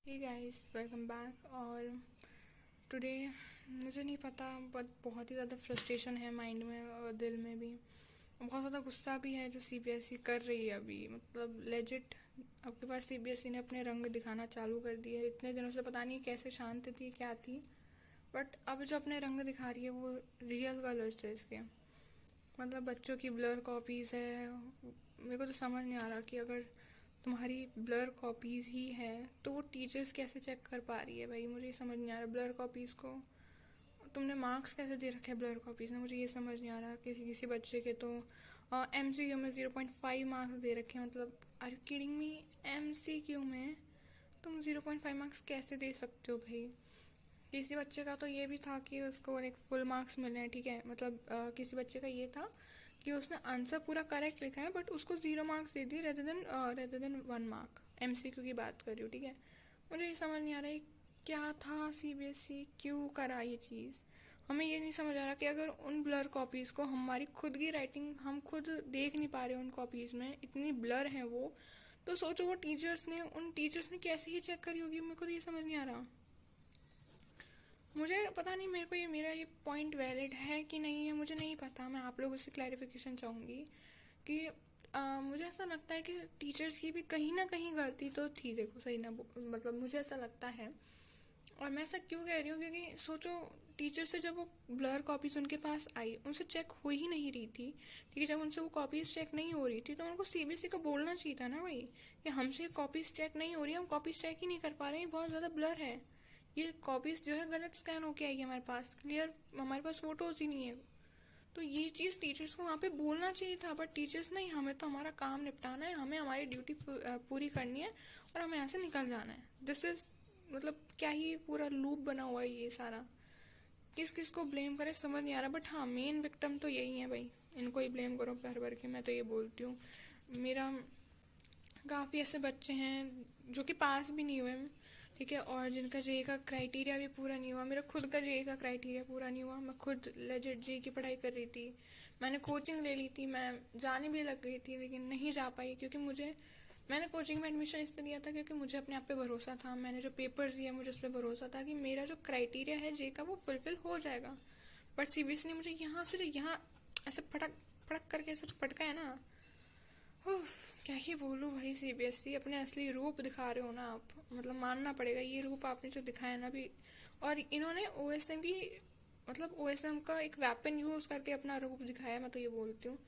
हे guys, welcome back. और today मुझे नहीं पता बट बहुत ही ज़्यादा फ्रस्ट्रेशन है माइंड में और दिल में भी। बहुत ज़्यादा गुस्सा भी है जो सीबीएसई कर रही है अभी। मतलब लेजिट आपके पास सीबीएसई ने अपने रंग दिखाना चालू कर दिए। इतने दिनों से पता नहीं कैसे शांत थी क्या थी, बट अब जो अपने रंग दिखा रही है वो रियल कलर्स है इसके। मतलब बच्चों की ब्लर कॉपीज़ है। मेरे को तो समझ नहीं आ रहा कि अगर तुम्हारी ब्लर कॉपीज़ ही है तो वो टीचर्स कैसे चेक कर पा रही है। भाई मुझे ये समझ नहीं आ रहा, ब्लर कॉपीज़ को तुमने मार्क्स कैसे दे रखे हैं ब्लर कॉपीज़ ने, मुझे ये समझ नहीं आ रहा। किसी किसी बच्चे के तो एमसीक्यू में 0.5 मार्क्स दे रखे हैं। मतलब are you kidding me? MCQ में तुम 0.5 मार्क्स कैसे दे सकते हो भाई? किसी बच्चे का तो ये भी था कि उसको एक फुल मार्क्स मिले हैं, ठीक है। मतलब किसी बच्चे का ये था कि उसने आंसर पूरा करेक्ट लिखा है बट उसको 0 मार्क्स दे दिए रेदर देन 1 मार्क। एमसीक्यू की बात कर रही हूँ, ठीक है। मुझे ये समझ नहीं आ रहा है क्या था सीबीएसई क्यों करा ये चीज़। हमें ये नहीं समझ आ रहा कि अगर उन ब्लर कॉपीज़ को हमारी खुद की राइटिंग हम खुद देख नहीं पा रहे उन कॉपीज़ में इतनी ब्लर हैं वो, तो सोचो वो उन टीचर्स ने कैसे ही चेक करी होगी। मेरे को तो ये समझ नहीं आ रहा। मुझे पता नहीं मेरा ये पॉइंट वैलिड है कि नहीं है, मुझे नहीं पता। मैं आप लोगों से क्लैरिफिकेशन चाहूँगी कि मुझे ऐसा लगता है कि टीचर्स की भी कहीं ना कहीं गलती तो थी। देखो सही ना, मतलब मुझे ऐसा लगता है। और मैं ऐसा क्यों कह रही हूँ क्योंकि सोचो टीचर से जब वो ब्लर कॉपीज उनके पास आई, उनसे चेक हो ही नहीं रही थी, ठीक है। जब उनसे वो कॉपीज चेक नहीं हो रही थी तो उनको सीबीएसई को बोलना चाहिए था ना भाई कि हमसे कॉपीज चेक नहीं हो रही है, हम कॉपीज चेक ही नहीं कर पा रहे हैं, बहुत ज़्यादा ब्लर है। ये कॉपीज जो है गलत स्कैन होके आई है हमारे पास, क्लियर हमारे पास फोटोज ही नहीं है। तो ये चीज़ टीचर्स को वहाँ पे बोलना चाहिए था, बट टीचर्स नहीं, हमें तो हमारा काम निपटाना है, हमें हमारी ड्यूटी पूरी करनी है और हमें यहाँ से निकल जाना है। दिस इज मतलब क्या ही पूरा लूप बना हुआ है ये सारा। किस किस को ब्लेम करे समझ नहीं आ रहा, बट हाँ मेन विक्टिम तो यही है भाई। इनको ही ब्लेम करो भर भर के, मैं तो ये बोलती हूँ। मेरा काफ़ी ऐसे बच्चे हैं जो कि पास भी नहीं हुए, ठीक है, और जिनका जेई का क्राइटेरिया भी पूरा नहीं हुआ। मेरा खुद का जेई का क्राइटेरिया पूरा नहीं हुआ। मैं खुद लेजिट जेई की पढ़ाई कर रही थी, मैंने कोचिंग ले ली थी, मैं जाने भी लग गई थी लेकिन नहीं जा पाई क्योंकि मैंने कोचिंग में एडमिशन इसलिए लिया था क्योंकि मुझे अपने आप पे भरोसा था। मैंने जो पेपर्स दिए मुझे उस पर भरोसा था कि मेरा जो क्राइटेरिया है जेई का वो फुलफिल हो जाएगा। बट सीबीएसई ने मुझे यहाँ से यहाँ ऐसे फटक फटक करके ऐसे पटका है ना। उफ, क्या ही बोलूँ भाई। सीबीएसई अपने असली रूप दिखा रहे हो ना आप, मतलब मानना पड़ेगा ये रूप आपने जो दिखाया ना भी। और इन्होंने ओएसएम भी, मतलब ओएसएम का एक वेपन यूज करके अपना रूप दिखाया। मैं तो ये बोलती हूँ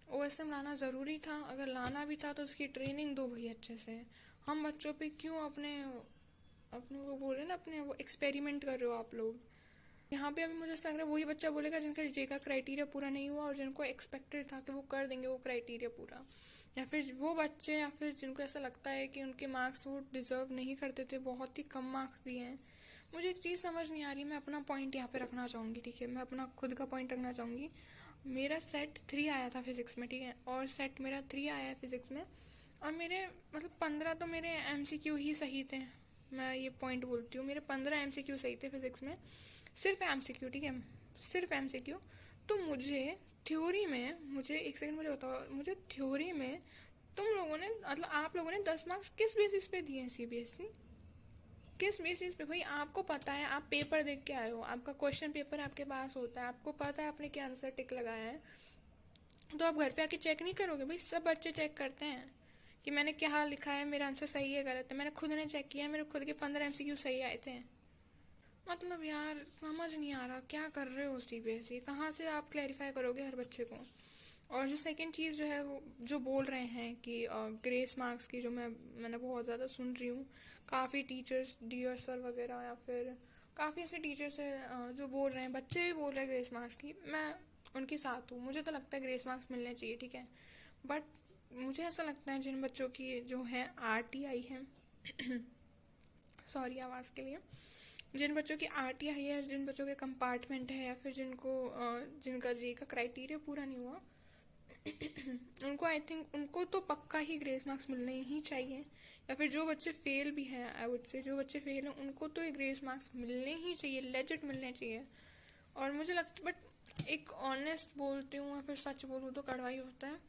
ओएसएम लाना ज़रूरी था, अगर लाना भी था तो उसकी ट्रेनिंग दो भाई अच्छे से। हम बच्चों पे क्यों अपने अपने वो बोल रहे हैं ना, अपने वो एक्सपेरिमेंट कर रहे हो आप लोग यहाँ पे। अभी मुझे ऐसा लग रहा है वही बच्चा बोलेगा जिनका जे का क्राइटेरिया पूरा नहीं हुआ और जिनको एक्सपेक्टेड था कि वो कर देंगे वो क्राइटेरिया पूरा, या फिर वो बच्चे या फिर जिनको ऐसा लगता है कि उनके मार्क्स वो डिजर्व नहीं करते थे, बहुत ही कम मार्क्स दिए हैं। मुझे एक चीज़ समझ नहीं आ रही, मैं अपना पॉइंट यहाँ पे रखना चाहूँगी, ठीक है। मैं अपना खुद का पॉइंट रखना चाहूँगी। मेरा सेट 3 आया था फिजिक्स में, ठीक है, और सेट मेरा 3 आया है फिजिक्स में, और मेरे मतलब 15 तो मेरे एमसीक्यू ही सही थे। मैं ये पॉइंट बोलती हूँ, मेरे 15 एमसीक्यू सही थे फिजिक्स में, सिर्फ एमसीक्यू, ठीक है, सिर्फ एमसीक्यू। तो मुझे थ्योरी में, मुझे एक सेकंड मुझे बताओ, मुझे थ्योरी में तुम लोगों ने मतलब आप लोगों ने 10 मार्क्स किस बेसिस पे दिए हैं सीबीएसई? किस बेसिस पे भाई? आपको पता है, आप पेपर देख के आए हो, आपका क्वेश्चन पेपर आपके पास होता है, आपको पता है आपने क्या आंसर टिक लगाया है, तो आप घर पे आके चेक नहीं करोगे? भाई सब बच्चे चेक करते हैं कि मैंने क्या लिखा है, मेरा आंसर सही है गलत है। मैंने खुद ने चेक किया, मेरे खुद के 15 एमसीक्यू सही आए थे। मतलब यार समझ नहीं आ रहा क्या कर रहे हो सीबीएसई, कहाँ से आप क्लैरिफाई करोगे हर बच्चे को? और जो सेकंड चीज़ जो है वो जो बोल रहे हैं कि ग्रेस मार्क्स की, जो मैंने बहुत ज़्यादा सुन रही हूँ, काफ़ी टीचर्स, डियर सर वगैरह, या फिर काफ़ी ऐसे टीचर्स हैं जो बोल रहे हैं, बच्चे भी बोल रहे हैं ग्रेस मार्क्स की। मैं उनके साथ हूँ, मुझे तो लगता है ग्रेस मार्क्स मिलने चाहिए, ठीक है। बट मुझे ऐसा लगता है जिन बच्चों की जो है आरटीआई है सॉरी आवाज़ के लिए, जिन बच्चों की आरटीआई है, जिन बच्चों के कंपार्टमेंट है, या फिर जिनका जी का क्राइटेरिया पूरा नहीं हुआ उनको आई थिंक उनको तो पक्का ही ग्रेस मार्क्स मिलने ही चाहिए। या फिर जो बच्चे फेल भी हैं, आई वुड से जो बच्चे फेल हैं उनको तो ये ग्रेस मार्क्स मिलने ही चाहिए, लेजिट मिलने चाहिए। और मुझे लगता, बट एक ऑनेस्ट बोलती हूँ या फिर सच बोलूँ तो कड़वा ही होता है,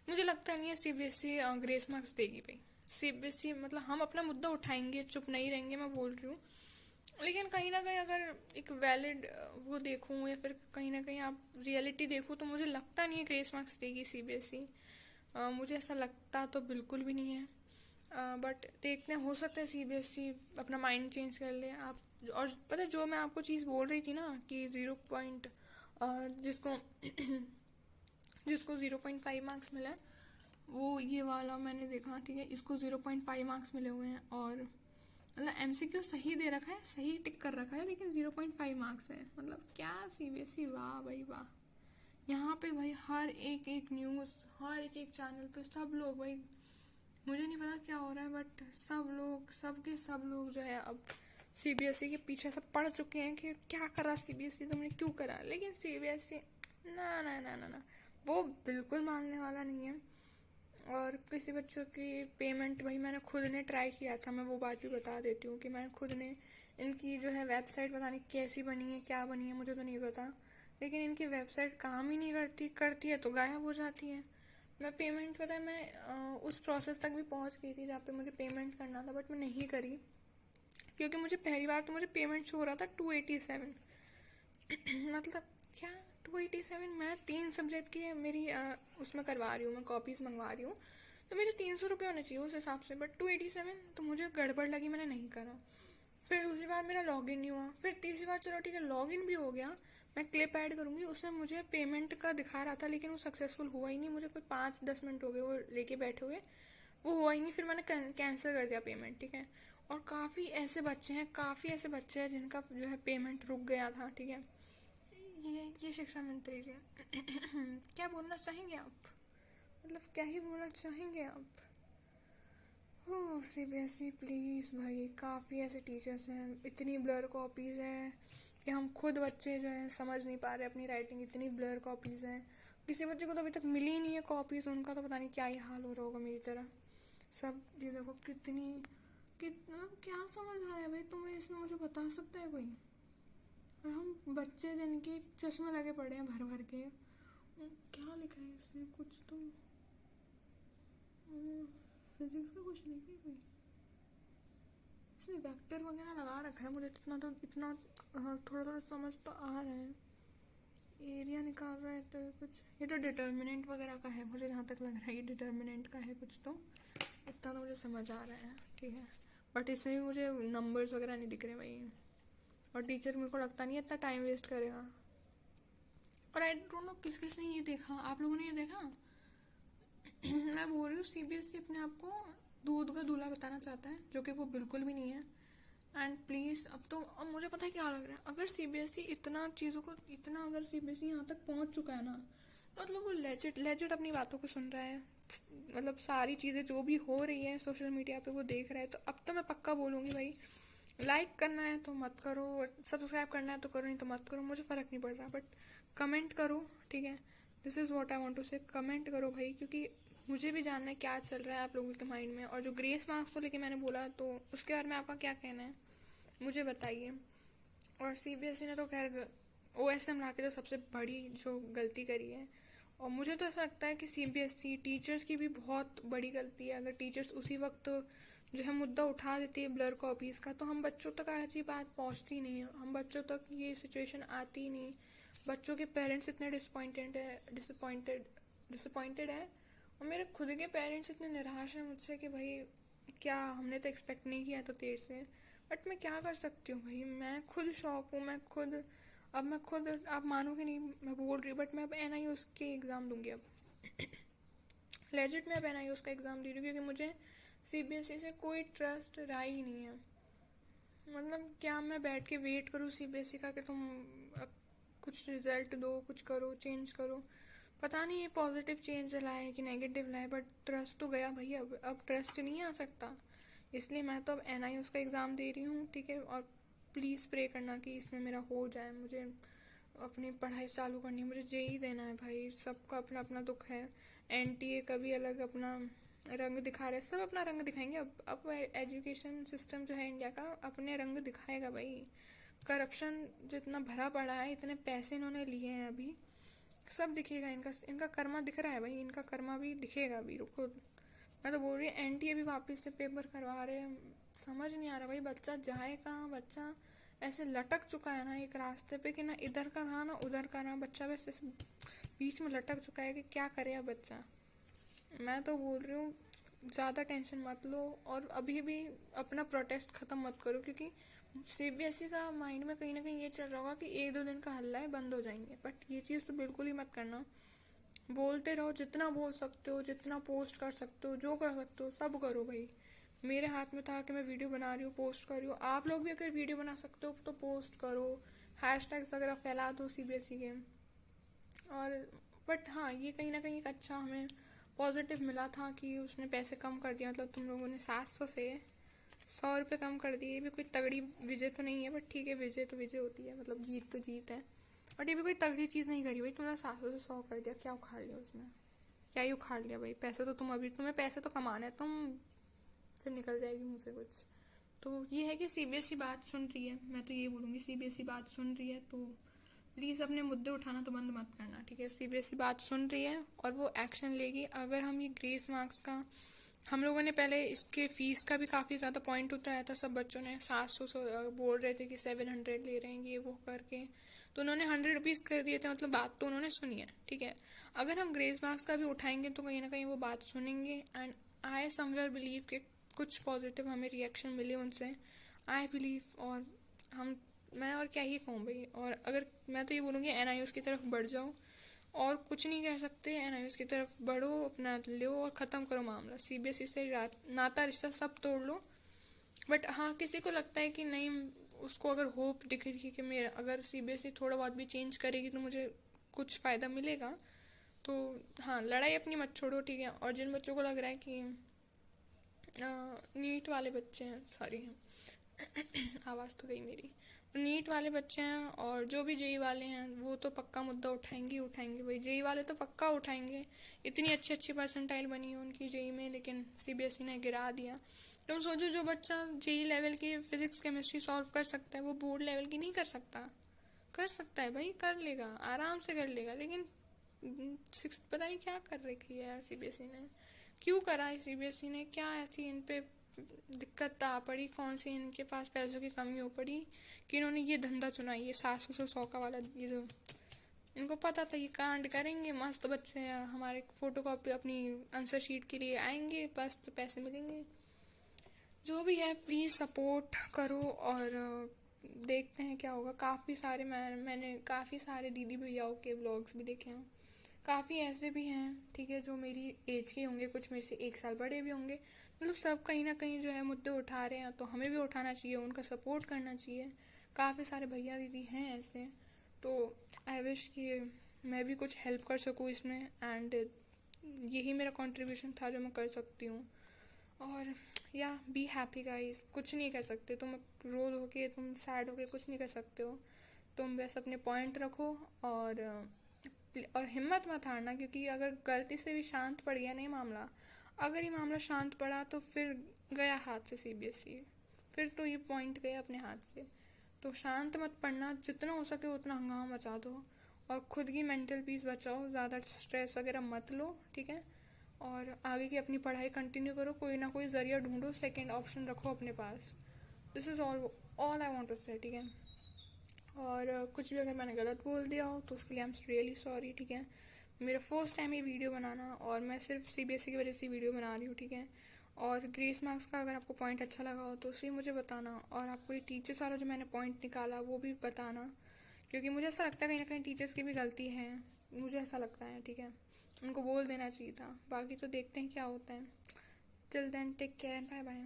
मुझे लगता नहीं है सीबीएसई ग्रेस मार्क्स देगी भाई। सीबीएसई मतलब हम अपना मुद्दा उठाएंगे, चुप नहीं रहेंगे, मैं बोल रही हूँ। लेकिन कहीं ना कहीं अगर एक वैलिड वो देखूँ या फिर कहीं ना कहीं आप रियलिटी देखूँ तो मुझे लगता नहीं है ग्रेस मार्क्स देगी सीबीएसई। मुझे ऐसा लगता तो बिल्कुल भी नहीं है। बट देखते हैं, हो सकता है सीबीएसई अपना माइंड चेंज कर ले। आप और पता है जो मैं आपको चीज़ बोल रही थी ना कि 0 जिसको जिसको 0.5 मार्क्स मिला है, वो ये वाला मैंने देखा, ठीक है, इसको 0.5 मार्क्स मिले हुए हैं। और मतलब एमसीक्यू सही दे रखा है, सही टिक कर रखा है, लेकिन 0.5 मार्क्स है। मतलब क्या सीबीएसई, वाह भाई वाह। यहाँ पे भाई हर एक न्यूज़, हर एक चैनल पे सब लोग भाई, मुझे नहीं पता क्या हो रहा है, बट सब लोग जो है अब सीबीएसई के पीछे सब पड़ चुके हैं कि क्या करा सीबीएसई, तुमने क्यों करा। लेकिन सीबीएसई ना ना ना ना ना, वो बिल्कुल मानने वाला नहीं है। और किसी बच्चों की पेमेंट, भाई मैंने खुद ने ट्राई किया था, मैं वो बात भी बता देती हूँ कि मैंने खुद ने इनकी जो है वेबसाइट पता नहीं कैसी बनी है, क्या बनी है, मुझे तो नहीं पता, लेकिन इनकी वेबसाइट काम ही नहीं करती है तो गायब हो जाती है। मैं पेमेंट, पता है मैं उस प्रोसेस तक भी पहुँच गई थी जहाँ पे मुझे पेमेंट करना था, बट मैं नहीं करी क्योंकि मुझे पहली बार तो मुझे पेमेंट शो हो रहा था 287 मतलब क्या 287, मैं 3 सब्जेक्ट की मेरी उसमें करवा रही हूँ, मैं कॉपीज़ मंगवा रही हूँ, तो मेरे 300 रुपये होने चाहिए उस हिसाब से, बट 287 तो मुझे गड़बड़ लगी, मैंने नहीं करा। फिर दूसरी बार मेरा लॉगिन नहीं हुआ, फिर तीसरी बार चलो ठीक है लॉगिन भी हो गया, मैं क्लिप ऐड करूँगी, उसमें मुझे पेमेंट का दिखा रहा था, लेकिन वो सक्सेसफुल हुआ ही नहीं। मुझे कोई 5-10 मिनट हो गए वो लेके बैठे हुए, वो हुआ ही नहीं, फिर मैंने कैंसिल कर दिया पेमेंट, ठीक है। और काफ़ी ऐसे बच्चे हैं जिनका जो है पेमेंट रुक गया था, ठीक है। ये शिक्षा मंत्री जी क्या बोलना चाहेंगे आप, मतलब क्या ही बोलना चाहेंगे आप। ओह सीबीएसई प्लीज़ भाई, काफ़ी ऐसे टीचर्स हैं, इतनी ब्लर कॉपीज़ हैं कि हम खुद बच्चे जो हैं समझ नहीं पा रहे अपनी राइटिंग, इतनी ब्लर कॉपीज़ हैं। किसी बच्चे को तो अभी तक मिली ही नहीं है कॉपीज़, उनका तो पता नहीं क्या ही हाल हो रहा होगा मेरी तरह। सब ये देखो कितना क्या समझ आ रहा है भाई तुम्हें इसमें, मुझे बता सकता है कोई। और हम बच्चे जिनके चश्मे लगे पड़े हैं भर भर के, क्या लिखा है इसमें, कुछ तो फिजिक्स का कुछ नहीं है कोई, इसमें वेक्टर वगैरह लगा रखा है, मुझे इतना थोड़ा थोड़ा समझ तो आ रहा है। एरिया निकाल रहा है तो कुछ, ये तो डिटर्मिनेंट वगैरह का है, मुझे जहाँ तक लग रहा है ये डिटर्मिनेंट का है कुछ, तो इतना तो मुझे समझ आ रहा है, ठीक है। बट इसमें भी मुझे नंबर्स वगैरह नहीं दिख रहे भाई, और टीचर मेरे को लगता नहीं है इतना टाइम वेस्ट करेगा। और आई डोंट नो किस किस ने ये देखा, आप लोगों ने ये देखा मैं बोल रही हूँ सीबीएसई अपने आप को दूध का दूल्हा बताना चाहता है, जो कि वो बिल्कुल भी नहीं है। एंड प्लीज़ अब मुझे पता है क्या लग रहा है, अगर सीबीएसई अगर सीबीएसई यहाँ तक पहुँच चुका है ना, तो मतलब वो लेजिट अपनी बातों को सुन रहा है, मतलब सारी चीज़ें जो भी हो रही है सोशल मीडिया पे वो देख रहा है। तो अब तो मैं पक्का बोलूँगी भाई, लाइक करना है तो मत करो, सब्सक्राइब करना है तो करो, नहीं तो मत करो, मुझे फ़र्क नहीं पड़ रहा, बट कमेंट करो, ठीक है। This is what I want to say, comment करो भाई, क्योंकि मुझे भी जानना है क्या चल रहा है आप लोगों के माइंड में। और जो ग्रेस मार्क्स को लेके मैंने बोला, तो उसके बारे में आपका क्या कहना है मुझे बताइए। और सीबीएसई ने तो खैर ओएसएम ला के तो सबसे बड़ी जो गलती करी है, और मुझे तो ऐसा लगता है कि सीबीएसई टीचर्स की भी बहुत बड़ी गलती है। अगर टीचर्स उसी वक्त जो है मुद्दा उठा देती है ब्लर कॉपीज़ का, तो हम बच्चों तक आज ये बात पहुंचती नहीं है, हम बच्चों तक ये सिचुएशन आती नहीं। बच्चों के पेरेंट्स इतने डिसअपॉइंटेड है, और मेरे खुद के पेरेंट्स इतने निराश हैं मुझसे कि भाई क्या हमने तो एक्सपेक्ट नहीं किया था तेरे से। बट मैं क्या कर सकती हूँ भाई, मैं खुद शौक हूँ, मैं खुद आप मानोगे नहीं, मैं बोल रही हूँ, बट मैं अब NIOS के एग्ज़ाम दूंगी अब लेजिट मैं अब NIOS का एग्ज़ाम दे रही हूँ, क्योंकि मुझे सीबीएसई से कोई ट्रस्ट रहा ही नहीं है। मतलब क्या मैं बैठ के वेट करूँ सीबीएसई का कि तुम कुछ रिजल्ट दो, कुछ करो, चेंज करो। पता नहीं ये पॉजिटिव चेंज लाए कि नेगेटिव लाए, बट ट्रस्ट तो गया भाई, अब ट्रस्ट नहीं आ सकता। इसलिए मैं तो अब NIOS का एग्ज़ाम दे रही हूँ, ठीक है। और प्लीज़ प्रे करना कि इसमें मेरा हो जाए, मुझे अपनी पढ़ाई चालू करनी है, मुझे जेई देना है भाई। सबका अपना अपना दुख है, NTA का भी अलग अपना रंग दिखा रहा है, सब अपना रंग दिखाएंगे। अब एजुकेशन सिस्टम जो है इंडिया का अपने रंग दिखाएगा भाई। करप्शन जितना भरा पड़ा है, इतने पैसे इन्होंने लिए हैं, अभी सब दिखेगा, इनका कर्मा दिख रहा है भाई, इनका कर्मा भी दिखेगा अभी, रुको मैं तो बोल रही हूँ एनटीए भी वापस से पेपर करवा रहे हैं। समझ नहीं आ रहा भाई, बच्चा जाए कहाँ। बच्चा ऐसे लटक चुका है ना एक रास्ते पे कि ना इधर का रहा ना उधर का रहा, बच्चा बस ऐसे बीच में लटक चुका है कि क्या करे अब बच्चा। मैं तो बोल रही हूँ ज़्यादा टेंशन मत लो और अभी भी अपना प्रोटेस्ट ख़त्म मत करो, क्योंकि सीबीएसई का माइंड में कहीं ना कहीं ये चल रहा होगा कि 1-2 दिन का हल्ला है, बंद हो जाएंगे। बट ये चीज़ तो बिल्कुल ही मत करना। बोलते रहो, जितना बोल सकते हो, जितना पोस्ट कर सकते हो, जो कर सकते हो सब करो भाई। मेरे हाथ में था कि मैं वीडियो बना रही हूँ, पोस्ट कर रही हूँ। आप लोग भी अगर वीडियो बना सकते हो तो पोस्ट करो, हैशटैग्स वगैरह फैला दो सीबीएसई के। और बट हाँ, ये कहीं ना कहीं एक अच्छा हमें पॉजिटिव मिला था कि उसने पैसे कम कर दिया। मतलब तुम लोगों ने 700 से 100 रुपये कम कर दिए। ये भी कोई तगड़ी विजय तो नहीं है, बट ठीक है, विजय तो विजय होती है, मतलब जीत तो जीत है। बट ये भी कोई तगड़ी चीज़ नहीं करी भाई। तुमने 700 से 100 कर दिया, क्या उखाड़ लिया उसमें? क्या ही उखाड़ लिया भाई? पैसे तो तुम्हें पैसे तो कमाने हैं, तुम फिर निकल जाएगी मुँह से कुछ। तो ये है कि सीबीएसई बात सुन रही है। मैं तो ये बोलूँगी सीबीएसई बात सुन रही है तो प्लीज़ अपने मुद्दे उठाना तो बंद मत करना, ठीक है। सीबीएसई बात सुन रही है और वो एक्शन लेगी। अगर हम ये ग्रेस मार्क्स का, हम लोगों ने पहले इसके फीस का भी काफ़ी ज़्यादा पॉइंट उठाया था। सब बच्चों ने 700 बोल रहे थे कि 700 ले रहे हैं ये वो करके, तो उन्होंने 100 रुपीज़ कर दिए थे। मतलब बात तो उन्होंने सुनी है, ठीक है। अगर हम ग्रेस मार्क्स का भी उठाएंगे तो कहीं ना कहीं वो बात सुनेंगे। एंड आई समवेयर बिलीव कि कुछ पॉजिटिव हमें रिएक्शन मिले उनसे, आई बिलीव। और मैं और क्या ही कहूँ भाई। और अगर मैं तो ये बोलूँगी एनआईओज़ की तरफ बढ़ जाओ, और कुछ नहीं कह सकते। एनआईओज़ की तरफ बढ़ो, अपना लो और ख़त्म करो मामला। सीबीएसई से नाता रिश्ता सब तोड़ लो। बट हाँ, किसी को लगता है कि नहीं, उसको अगर होप दिख रही है कि मेरा अगर सीबीएसई थोड़ा बहुत भी चेंज करेगी तो मुझे कुछ फ़ायदा मिलेगा, तो हाँ, लड़ाई अपनी मत छोड़ो, ठीक है। और जिन बच्चों को लग रहा है कि नीट वाले बच्चे हैं, सॉरी आवाज़ तो गई मेरी, नीट वाले बच्चे हैं और जो भी जेई वाले हैं वो तो पक्का मुद्दा उठाएंगे भाई। जेई वाले तो पक्का उठाएंगे। इतनी अच्छी अच्छी परसेंटाइल बनी है उनकी जेई में, लेकिन सीबीएसई ने गिरा दिया। तुम सोचो, जो बच्चा जेई लेवल की फिजिक्स केमिस्ट्री सॉल्व कर सकता है वो बोर्ड लेवल की नहीं कर सकता? कर सकता है भाई, कर लेगा, आराम से कर लेगा। लेकिन पता नहीं क्या कर रखी है यार सीबीएसई ने, क्यों करा है सीबीएसई ने? क्या ऐसी इन पे दिक्कत आ पड़ी? कौन सी इनके पास पैसों की कमी हो पड़ी कि इन्होंने ये धंधा चुना? ये 700 से 100 का वाला, ये जो इनको पता था ये कांड करेंगे, मस्त बच्चे हमारे फोटो कॉपी अपनी आंसर शीट के लिए आएंगे, बस तो पैसे मिलेंगे। जो भी है प्लीज़ सपोर्ट करो और देखते हैं क्या होगा। काफ़ी सारे मैंने काफ़ी सारे दीदी भैयाओं के व्लॉग्स भी देखे हैं। काफ़ी ऐसे भी हैं, ठीक है, जो मेरी एज के होंगे, कुछ मेरे से 1 साल बड़े भी होंगे। मतलब सब कहीं ना कहीं जो है मुद्दे उठा रहे हैं, तो हमें भी उठाना चाहिए, उनका सपोर्ट करना चाहिए। काफ़ी सारे भैया दीदी हैं ऐसे, तो आई विश कि मैं भी कुछ हेल्प कर सकूँ इसमें। एंड यही मेरा कंट्रीब्यूशन था जो मैं कर सकती हूँ। और या बी हैप्पी गाइस, कुछ नहीं कर सकते तुम, रो धो के, तुम सैड हो के कुछ नहीं कर सकते हो। तुम बस अपने पॉइंट रखो और हिम्मत मत हारना, क्योंकि अगर गलती से भी शांत पड़ गया नहीं मामला, अगर ये मामला शांत पड़ा तो फिर गया हाथ से सीबीएसई, फिर तो ये पॉइंट गया अपने हाथ से। तो शांत मत पड़ना, जितना हो सके उतना हंगामा मचा दो और खुद की मेंटल पीस बचाओ, ज़्यादा स्ट्रेस वगैरह मत लो, ठीक है। और आगे की अपनी पढ़ाई कंटिन्यू करो, कोई ना कोई ज़रिया ढूंढो, सेकेंड ऑप्शन रखो अपने पास। This is all I want to say, ठीक है। और कुछ भी अगर मैंने गलत बोल दिया हो तो उसके लिए आई एम रियली सॉरी, ठीक है। मेरा फर्स्ट टाइम ये वीडियो बनाना, और मैं सिर्फ सीबीएसई की वजह से वीडियो बना रही हूँ, ठीक है। और ग्रेस मार्क्स का अगर आपको पॉइंट अच्छा लगा हो तो उसे मुझे बताना, और आपको ये टीचर्स वाला जो मैंने पॉइंट निकाला वो भी बताना, क्योंकि मुझे ऐसा लगता है कहीं ना कहीं टीचर्स की भी गलती है, मुझे ऐसा लगता है, ठीक है। उनको बोल देना चाहिए था। बाकी तो देखते हैं क्या होता है। Till then take care, bye bye.